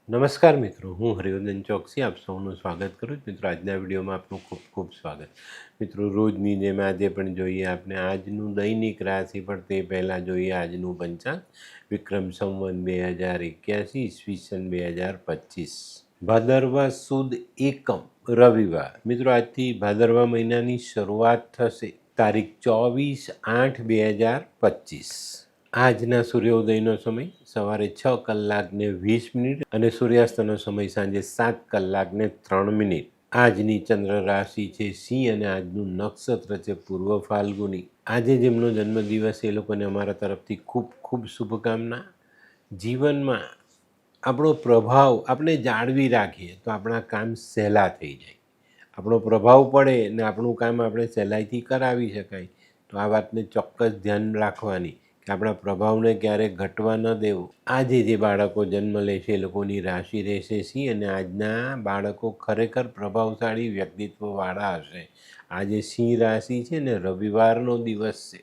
નમસ્કાર મિત્રો, હું હરિવર્ધન ચોકસી આપ સૌનું સ્વાગત કરું છું. મિત્રો, આજના વિડીયોમાં આપનું ખૂબ ખૂબ સ્વાગત. મિત્રો, રોજની જેમ આજે પણ જોઈએ આપણે આજનું દૈનિક રાશિ, પણ તે પહેલાં જોઈએ આજનું પંચાંગ. વિક્રમ સંવત 2081 ઈસવીસન 2025 ભાદરવા સુદ એકમ રવિવાર. મિત્રો, આજથી ભાદરવા મહિનાની શરૂઆત થશે. તારીખ 24/8/2025. આજના સૂર્યોદયનો સમય સવારે 6:20 અને સૂર્યાસ્તનો સમય સાંજે 7:03. આજની ચંદ્ર રાશિ છે સિંહ અને આજનું નક્ષત્ર છે પૂર્વ ફાલ્ગુની. આજે જેમનો જન્મદિવસ એ લોકોને અમારા તરફથી ખૂબ ખૂબ શુભકામના. જીવનમાં આપણો પ્રભાવ આપણે જાળવી રાખીએ તો આપણા કામ સહેલા થઈ જાય. આપણો પ્રભાવ પડે ને આપણું કામ આપણે સહેલાઈથી કરાવી શકાય. તો આ વાતને ચોક્કસ ધ્યાન રાખવાની કે આપણા પ્રભાવને ક્યારેય ઘટવા ન દેવો. આજે જે બાળકો જન્મ લેશે એ લોકોની રાશિ રહેશે સિંહ અને આજના બાળકો ખરેખર પ્રભાવશાળી વ્યક્તિત્વવાળા હશે. આજે સિંહ રાશિ છે ને રવિવારનો દિવસ છે.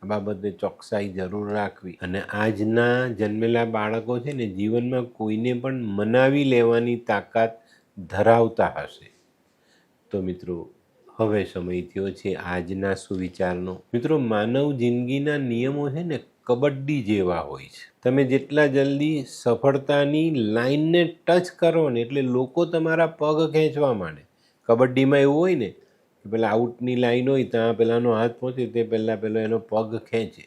આ બાબતે ચોકસાઈ જરૂર રાખવી. અને આજના જન્મેલા બાળકો છે ને જીવનમાં કોઈને પણ મનાવી લેવાની તાકાત ધરાવતા હશે. તો મિત્રો, હવે સમય થયો છે આજના સુવિચારનો. મિત્રો, માનવ જિંદગીના નિયમો છે ને કબડ્ડી જેવા હોય છે. તમે જેટલા જલ્દી સફળતાની લાઈનને ટચ કરો ને એટલે લોકો તમારા પગ ખેંચવા માંડે. કબડ્ડીમાં એવું હોય ને કે પેલા આઉટની લાઈન હોય ત્યાં પેલાનો હાથ પહોંચે તે પહેલાં પેલો એનો પગ ખેંચે.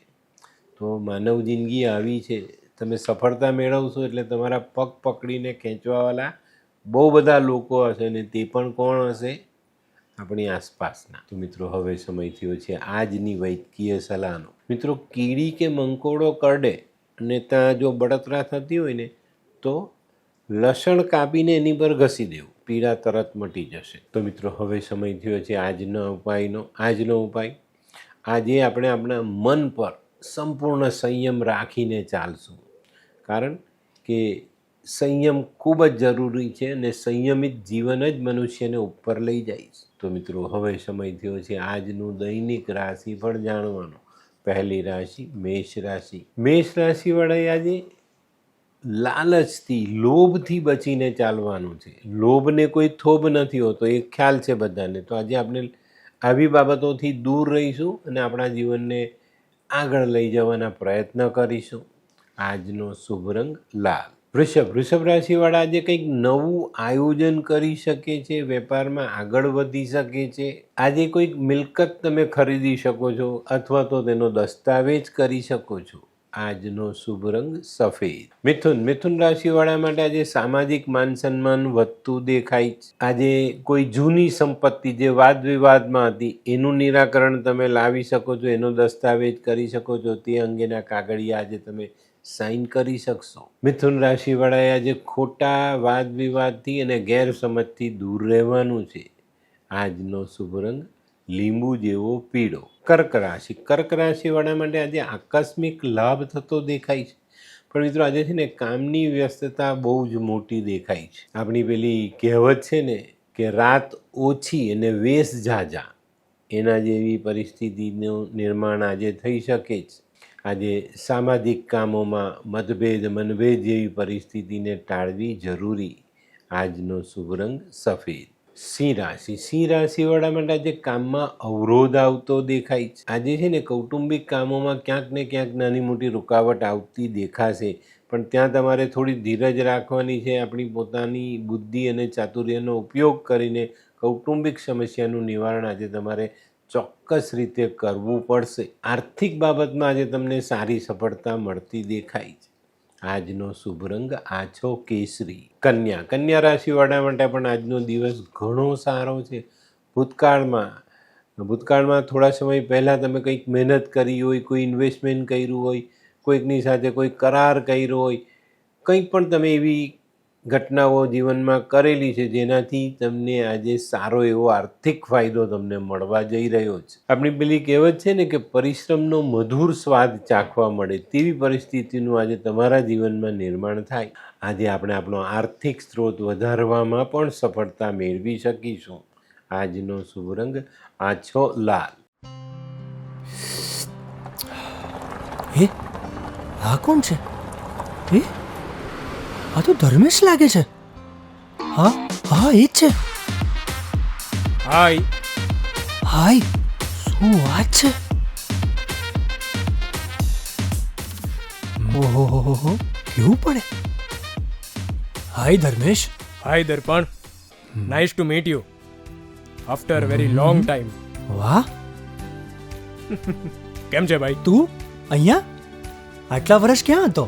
તો માનવ જિંદગી આવી છે. તમે સફળતા મેળવશો એટલે તમારા પગ પકડીને ખેંચવાવાળા બહુ બધા લોકો હશે ને તે પણ કોણ હશે? આપણી આસપાસના. તો મિત્રો, હવે સમય થયો છે આજની વૈદ્યકીય સલાહનો. મિત્રો, કીડી કે મંકોડો કરડે અને ત્યાં જો બળતરા થતી હોય ને તો લસણ કાપીને એની પર ઘસી દેવું, પીડા તરત મટી જશે. તો મિત્રો, હવે સમય થયો છે આજનો ઉપાય. આજે આપણે આપણા મન પર સંપૂર્ણ સંયમ રાખીને ચાલશું. કારણ કે સંયમ ખૂબ જ જરૂરી છે અને સંયમિત જીવન જ મનુષ્યને ઉપર લઈ જાય છે. તો મિત્રો, હવે સમય થયો છે આજનું દૈનિક રાશિફળ જાણવાનો. પહેલી રાશિ મેષ રાશિ. મેષ રાશિવાળાએ આજે લાલચથી, લોભથી બચીને ચાલવાનું છે. લોભને કોઈ થોભ નથી હોતો, એ ખ્યાલ છે બધાને. તો આજે આપણે આવી બાબતોથી દૂર રહીશું અને આપણા જીવનને આગળ લઈ જવાના પ્રયત્ન કરીશું. આજનો શુભ રંગ લાલ. વૃષભ રાશિવાળા આજે કંઈક નવું આયોજન કરી શકે છે. વેપારમાં આગળ વધી શકે છે. આજે કોઈક મિલકત તમે ખરીદી શકો છો અથવા તો તેનો દસ્તાવેજ કરી શકો છો. આજનો શુભ રંગ સફેદ. મિથુન રાશિવાળા માટે આજે સામાજિક માન સન્માન વધતું દેખાય છે. આજે કોઈ જૂની સંપત્તિ જે વાદ વિવાદમાં હતી એનું નિરાકરણ તમે લાવી શકો છો, એનો દસ્તાવેજ કરી શકો છો. તે અંગેના કાગળિયા આજે તમે સાઇન કરી શકશો. મિથુન રાશિવાળાએ આજે ખોટા વાદ વિવાદથી અને ગેરસમજથી દૂર રહેવાનું છે. આજનો શુભ રંગ લીંબુ જેવો પીળો. કર્ક રાશિવાળા માટે આજે આકસ્મિક લાભ થતો દેખાય છે. પણ મિત્રો, આજે છે ને કામની વ્યસ્તતા બહુ જ મોટી દેખાય છે. આપણી પેલી કહેવત છે ને કે રાત ઓછી અને વેશ ઝાઝા, એના જેવી પરિસ્થિતિનું નિર્માણ આજે થઈ શકે છે. આજે સામાજિક કામોમાં મનભેદ જેવી પરિસ્થિતિને ટાળવી જરૂરી. આજનો શુભ રંગ સફેદ. સિંહ રાશિવાળા માટે આજે કામમાં અવરોધ આવતો દેખાય છે. આજે છે ને કૌટુંબિક કામોમાં ક્યાંક ને ક્યાંક નાની મોટી રૂકાવટ આવતી દેખાશે, પણ ત્યાં તમારે થોડી ધીરજ રાખવાની છે. આપણી પોતાની બુદ્ધિ અને ચાતુર્યનો ઉપયોગ કરીને કૌટુંબિક સમસ્યાનું નિવારણ આજે તમારે ચોક્કસ રીતે કરવું પડશે. આર્થિક બાબતમાં આજે તમને સારી સફળતા મળતી દેખાય છે. આજનો શુભ રંગ આછો કેસરી. કન્યા રાશિવાળા માટે પણ આજનો દિવસ ઘણો સારો છે. ભૂતકાળમાં થોડા સમય પહેલાં તમે કંઈક મહેનત કરી હોય, કોઈ ઇન્વેસ્ટમેન્ટ કર્યું હોય, કોઈકની સાથે કોઈ કરાર કર્યો હોય, કંઈક પણ તમે એવી ઘટનાઓ જીવનમાં કરેલી છે જેનાથી તમને આજે સારો એવો આર્થિક ફાયદો તમને મળવા જઈ રહ્યો છે. આપણી પેલી કહેવત છે ને કે પરિશ્રમનો મધુર સ્વાદ ચાખવા મળે, તેવી પરિસ્થિતિનું આજે તમારા જીવનમાં નિર્માણ થાય. આજે આપણે આપણો આર્થિક સ્ત્રોત વધારવામાં પણ સફળતા મેળવી શકીશું. આજનો શુભ રંગ આછો લાલ. હે, આ કોણ છે? હે, આ તો ધર્મેશ લાગે છે. હા હા એ જ છે. હાય. હાય, શું વાત છે? ઓહો હો હો હો, કેવું પડે? Hi Dharmesh. Hi Darpan. Nice to meet you after very long time. વાહ, કેમ છે ભાઈ? તું અહીંયા આટલા વર્ષ ક્યાં હતો?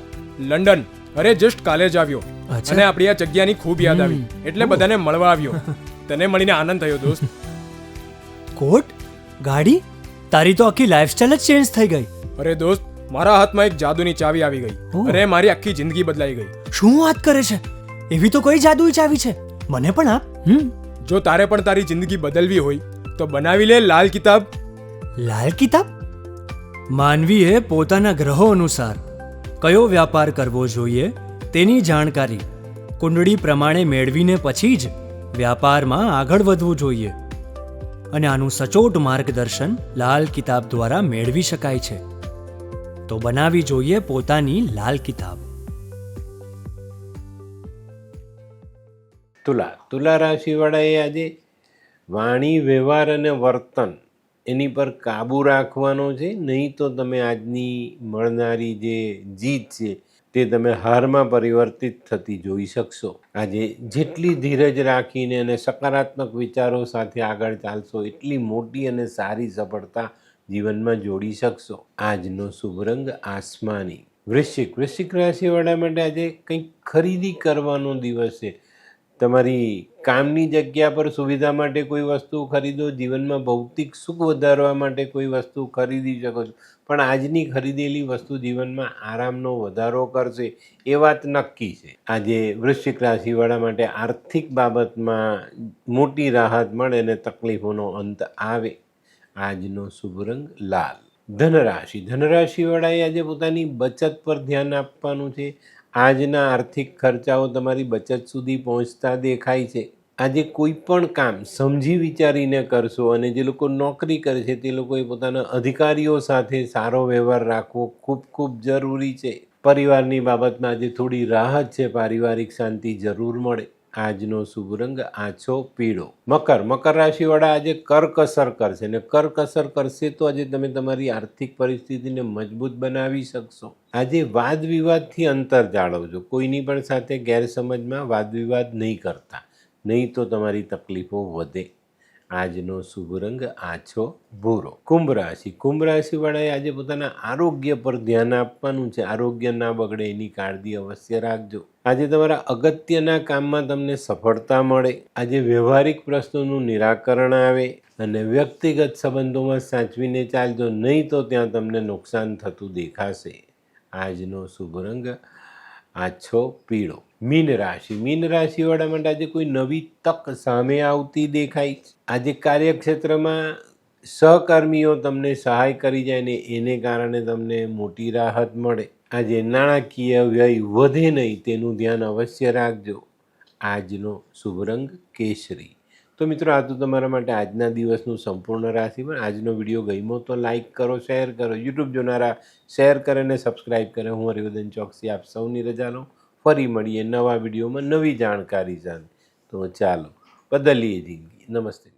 લંડન. અરે જસ્ટ કાલે જ આવ્યો અચ્છા. અને આપણી આ જગ્યાની ખૂબ યાદ આવી એટલે બધાને મળવા આવ્યો. તને મળીને આનંદ થયો દોસ્ત. કોટ, ગાડી, તારી તો આખી લાઈફસ્ટાઈલ જ ચેન્જ થઈ ગઈ. અરે દોસ્ત, મારા હાથમાં એક જાદુની ચાવી આવી ગઈ ઓહ. અને મારી આખી જિંદગી બદલાઈ ગઈ. શું વાત કરે છે? એવી તો કોઈ જાદુઈ ચાવી છે, મને પણ આપ. જો તારે પણ તારી જિંદગી બદલવી હોય તો બનાવી લે લાલ કિતાબ. લાલ કિતાબ? માનવીએ પોતાના ગ્રહો અનુસાર કયો વ્યાપાર કરવો જોઈએ તેની જાણકારી કુંડળી પ્રમાણે મેળવીને પછી જ વ્યાપારમાં આગળ વધવું જોઈએ. અને આનું સચોટ માર્ગદર્શન લાલ કિતાબ દ્વારા મેળવી શકાય છે. તો બનાવી જોઈએ પોતાની લાલ કિતાબ. તુલા રાશિવાળાએ આજે વાણી, વ્યવહાર અને વર્તન એની પર કાબૂ રાખવાનો છે, નહીં તો તમે આજની મળનારી જે જીત છે તે તમે હારમાં પરિવર્તિત થતી જોઈ શકશો. આજે જેટલી ધીરજ રાખીને અને સકારાત્મક વિચારો સાથે આગળ ચાલશો એટલી મોટી અને સારી સફળતા જીવનમાં જોડી શકશો. આજનો શુભ રંગ આસમાની. વૃશ્ચિક રાશિવાળા માટે આજે કંઈક ખરીદી કરવાનો દિવસ છે. તમારી કામની જગ્યા પર સુવિધા માટે કોઈ વસ્તુ ખરીદો, જીવનમાં ભૌતિક સુખ વધારવા માટે કોઈ વસ્તુ ખરીદી શકો છો, પણ આજની ખરીદેલી વસ્તુ જીવનમાં આરામનો વધારો કરશે એ વાત નક્કી છે. આજે વૃશ્ચિક રાશિવાળા માટે આર્થિક બાબતમાં મોટી રાહત મળે અને તકલીફોનો અંત આવે. આજનો શુભ રંગ લાલ. ધનરાશિવાળાએ આજે પોતાની બચત પર ધ્યાન આપવાનું છે. આજના આર્થિક ખર્ચાઓ તમારી બચત સુધી પહોંચતા દેખાય છે. આજે કોઈ પણ કામ સમજી વિચારીને કરશો અને જે લોકો નોકરી કરે છે તે લોકોએ પોતાના અધિકારીઓ સાથે સારો વ્યવહાર રાખવો ખૂબ ખૂબ જરૂરી છે. પરિવારની બાબતમાં આજે થોડી રાહત છે, પારિવારિક શાંતિ જરૂર મળે. આજનો શુભ રંગ આછો પીળો. મકર રાશિવાળા આજે કરકસર કરશે અને કરકસર કરશે તો આજે તમે તમારી આર્થિક પરિસ્થિતિને મજબૂત બનાવી શકશો. આજે વાદ વિવાદથી અંતર જાળવજો. કોઈની પણ સાથે ગેરસમજમાં વાદ વિવાદ નહીં કરતા, નહીં તો તમારી તકલીફો વધે. આજનો શુભ રંગ આછો ભૂરો. કુંભ રાશિવાળાએ આજે પોતાના આરોગ્ય પર ધ્યાન આપવાનું છે. આરોગ્ય ના બગડે એની કાળજી અવશ્ય રાખજો. આજે તમારા અગત્યના કામમાં તમને સફળતા મળે. આજે વ્યવહારિક પ્રશ્નોનું નિરાકરણ આવે અને વ્યક્તિગત સંબંધોમાં સાચવીને ચાલજો, નહીં તો ત્યાં તમને નુકસાન થતું દેખાશે. આજનો શુભ રંગ આછો પીળો. મીન રાશિવાળા માટે આજે કોઈ નવી તક સામે આવતી દેખાય. આજે કાર્યક્ષેત્રમાં સહકર્મીઓ તમને સહાય કરી જાય ને એને કારણે તમને મોટી રાહત મળે. આજે નાણાકીય વ્યય વધે નહીં તેનું ધ્યાન અવશ્ય રાખજો. આજનો શુભ રંગ કેસરી. તો મિત્રો, આ તો તમારા માટે આજના દિવસનું સંપૂર્ણ રાશિફળ. આજનો વિડીયો ગમ્યો તો લાઈક કરો, શેર કરો. યુટ્યુબ જોનારા શેર કરે અને સબસ્ક્રાઈબ કરે. હું હરિવર્ધન ચોકસી આપ સૌની રજા લઉં. ફરી મળીએ નવા વિડીયોમાં નવી જાણકારી સાથે. તો ચાલો બદલીએ જિંદગી. નમસ્તે.